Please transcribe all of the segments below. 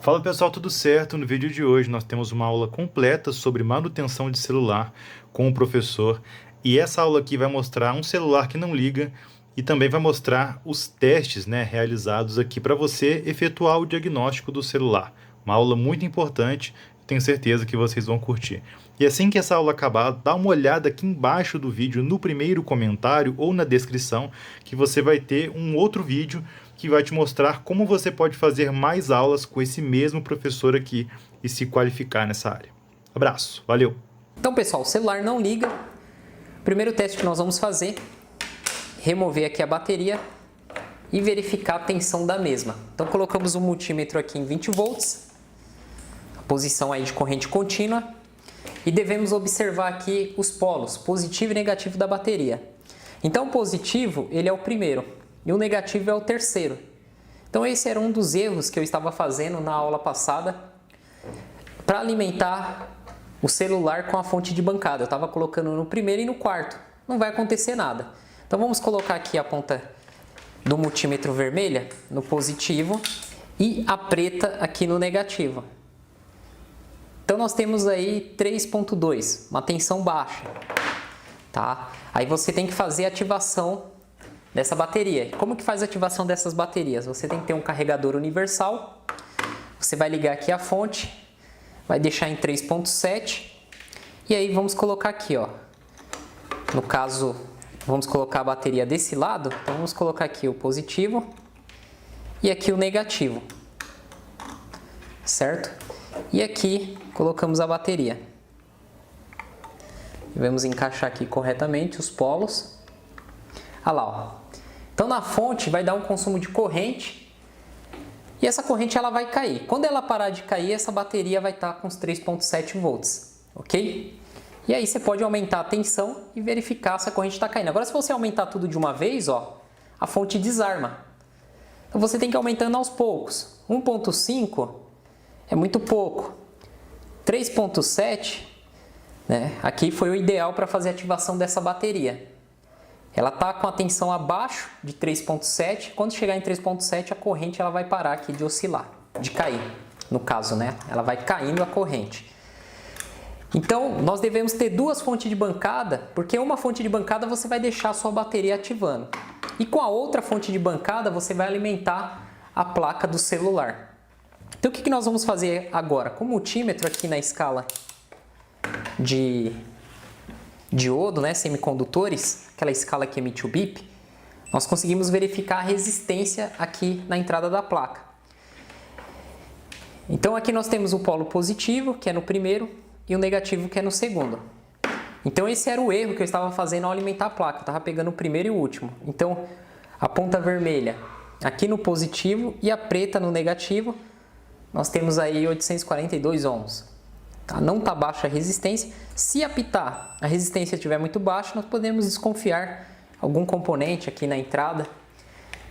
Fala pessoal, tudo certo? No vídeo de hoje nós temos uma aula completa sobre manutenção de celular com o professor, e essa aula aqui vai mostrar um celular que não liga e também vai mostrar os testes, realizados aqui para você efetuar o diagnóstico do celular. Uma aula muito importante, tenho certeza que vocês vão curtir. E assim que essa aula acabar, dá uma olhada aqui embaixo do vídeo, no primeiro comentário ou na descrição, que você vai ter um outro vídeo que vai te mostrar como você pode fazer mais aulas com esse mesmo professor aqui e se qualificar nessa área. Abraço, valeu! Então, pessoal, o celular não liga. Primeiro teste que nós vamos fazer, remover aqui a bateria e verificar a tensão da mesma. Então, colocamos o multímetro aqui em 20 volts, a posição aí de corrente contínua, e devemos observar aqui os polos, positivo e negativo da bateria. Então, o positivo, ele é o primeiro, e o negativo é o terceiro. Então, esse era um dos erros que eu estava fazendo na aula passada para alimentar o celular com a fonte de bancada. Eu estava colocando no primeiro e no quarto. Não vai acontecer nada. Então, vamos colocar aqui a ponta do multímetro vermelha no positivo e a preta aqui no negativo. Então, nós temos aí 3.2, uma tensão baixa. Tá? Aí você tem que fazer a ativação dessa bateria. Como que faz a ativação dessas baterias? Você tem que ter um carregador universal. Você vai ligar aqui a fonte, vai deixar em 3.7 e aí vamos colocar aqui, ó. No caso, vamos colocar a bateria desse lado, então vamos colocar aqui o positivo e aqui o negativo, certo? E aqui colocamos a bateria. Vamos encaixar aqui corretamente os polos. Olha lá, ó. Então, na fonte vai dar um consumo de corrente e essa corrente ela vai cair. Quando ela parar de cair, essa bateria vai estar com os 3.7 volts, ok? E aí você pode aumentar a tensão e verificar se a corrente está caindo. Agora, se você aumentar tudo de uma vez, ó, a fonte desarma. Então, você tem que ir aumentando aos poucos. 1.5 é muito pouco. 3.7, né? Aqui foi o ideal para fazer a ativação dessa bateria. Ela está com a tensão abaixo de 3.7, quando chegar em 3.7 a corrente ela vai parar aqui de oscilar, de cair, no caso, né? Ela vai caindo a corrente. Então, nós devemos ter duas fontes de bancada, porque uma fonte de bancada você vai deixar a sua bateria ativando. E com a outra fonte de bancada você vai alimentar a placa do celular. Então, o que nós vamos fazer agora? Com o multímetro aqui na escala de diodo, né, semicondutores, aquela escala que emite o bip, nós conseguimos verificar a resistência aqui na entrada da placa. Então aqui nós temos o polo positivo, que é no primeiro, e o negativo, que é no segundo. Então esse era o erro que eu estava fazendo ao alimentar a placa, eu estava pegando o primeiro e o último. Então a ponta vermelha aqui no positivo e a preta no negativo, nós temos aí 842 ohms. Tá? Não está baixa a resistência. Se apitar, a resistência estiver muito baixa, nós podemos desconfiar algum componente aqui na entrada,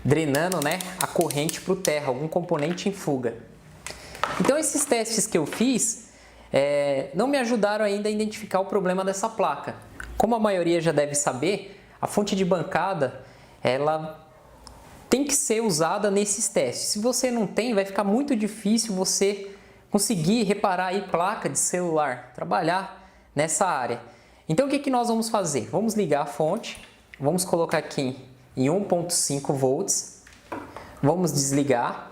drenando, né, a corrente para o terra, algum componente em fuga. Então esses testes que eu fiz não me ajudaram ainda a identificar o problema dessa placa. Como a maioria já deve saber, a fonte de bancada ela tem que ser usada nesses testes. Se você não tem, vai ficar muito difícil você conseguir reparar aí placa de celular, trabalhar nessa área. Então o que nós vamos fazer? Vamos ligar a fonte, vamos colocar aqui em 1.5 volts, vamos desligar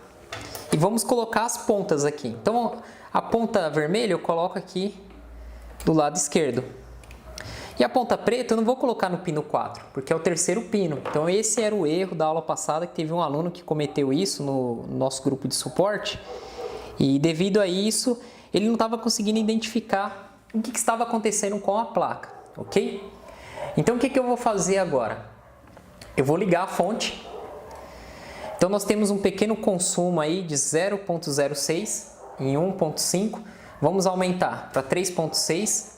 e vamos colocar as pontas aqui. Então a ponta vermelha eu coloco aqui do lado esquerdo. E a ponta preta eu não vou colocar no pino 4, porque é o terceiro pino. Então esse era o erro da aula passada, que teve um aluno que cometeu isso no nosso grupo de suporte. E devido a isso, ele não estava conseguindo identificar o que estava acontecendo com a placa, ok? Então, o que eu vou fazer agora? Eu vou ligar a fonte. Então, nós temos um pequeno consumo aí de 0.06 em 1.5. Vamos aumentar para 3.6.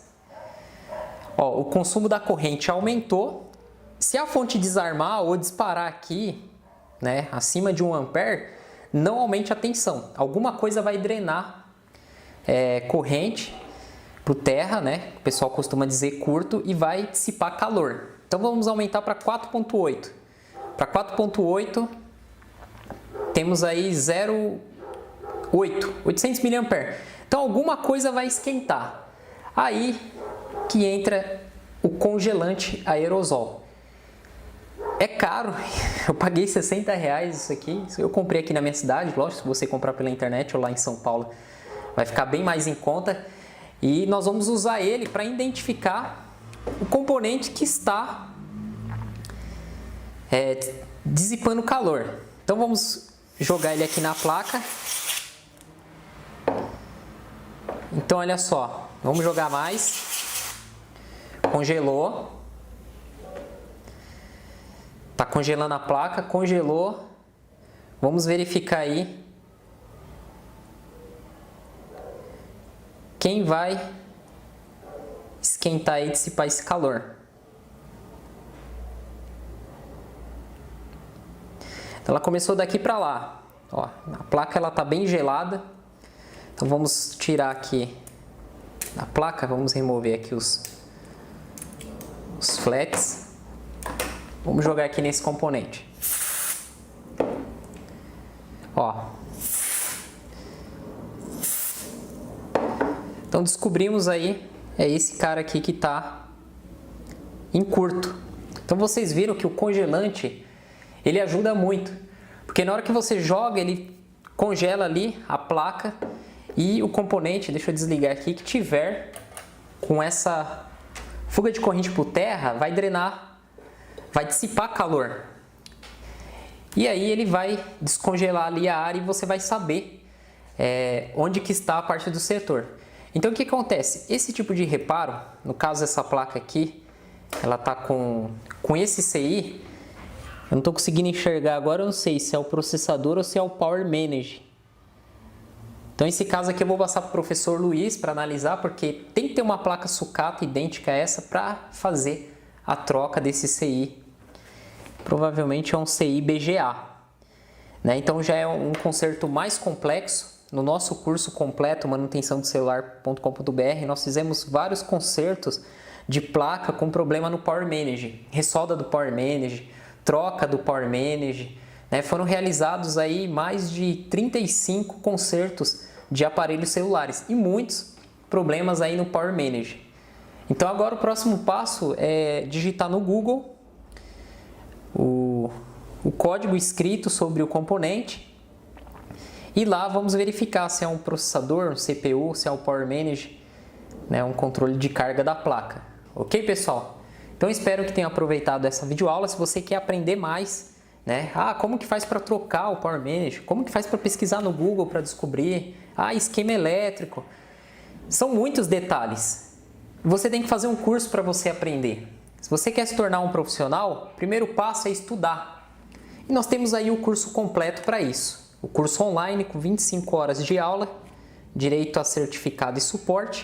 Ó, o consumo da corrente aumentou. Se a fonte desarmar ou disparar aqui, né, acima de 1 ampere, não aumente a tensão. Alguma coisa vai drenar corrente para o terra, né? O pessoal costuma dizer curto, e vai dissipar calor. Então vamos aumentar para 4.8. Para 4.8 temos aí 0 800 mA. Então alguma coisa vai esquentar. Aí que entra o congelante aerosol. É caro, eu paguei R$60 isso aqui. Eu comprei aqui na minha cidade, lógico, se você comprar pela internet ou lá em São Paulo vai ficar bem mais em conta. E nós vamos usar ele para identificar o componente que está dissipando calor. Então vamos jogar ele aqui na placa. Então olha só, vamos jogar mais. Congelou. Tá congelando a placa, congelou. Vamos verificar aí quem vai esquentar e dissipar esse calor. Então ela começou daqui para lá. Ó, a placa ela tá bem gelada. Então vamos tirar aqui da placa, vamos remover aqui os flats. Vamos jogar aqui nesse componente. Ó. Então descobrimos aí, é esse cara aqui que está em curto. Então vocês viram que o congelante, ele ajuda muito. Porque na hora que você joga, ele congela ali a placa e o componente, deixa eu desligar aqui, que tiver com essa fuga de corrente por terra, vai drenar, vai dissipar calor. E aí ele vai descongelar ali a área e você vai saber onde que está a parte do setor. Então o que acontece? Esse tipo de reparo, no caso essa placa aqui, ela está com esse CI, eu não estou conseguindo enxergar agora, eu não sei se é o processador ou se é o Power Manage. Então esse caso aqui eu vou passar para o professor Luiz para analisar, porque tem que ter uma placa sucata idêntica a essa para fazer a troca desse CI. Provavelmente é um CI BGA, né? Então já é um conserto mais complexo. No nosso curso completo, manutençãodecelular.com.br, nós fizemos vários consertos de placa com problema no Power Manage, ressolda do Power Manage, troca do Power Manage, né? Foram realizados aí mais de 35 consertos de aparelhos celulares e muitos problemas aí no Power Manage. Então agora o próximo passo é digitar no Google o código escrito sobre o componente e lá vamos verificar se é um processador, um CPU, se é o Power Manage, né, um controle de carga da placa. Ok, pessoal? Então espero que tenham aproveitado essa videoaula. Se você quer aprender mais, né? Como que faz para trocar o Power Manage? Como que faz para pesquisar no Google para descobrir? Esquema elétrico. São muitos detalhes. Você tem que fazer um curso para você aprender. Se você quer se tornar um profissional, o primeiro passo é estudar. E nós temos aí o curso completo para isso. O curso online com 25 horas de aula, direito a certificado e suporte.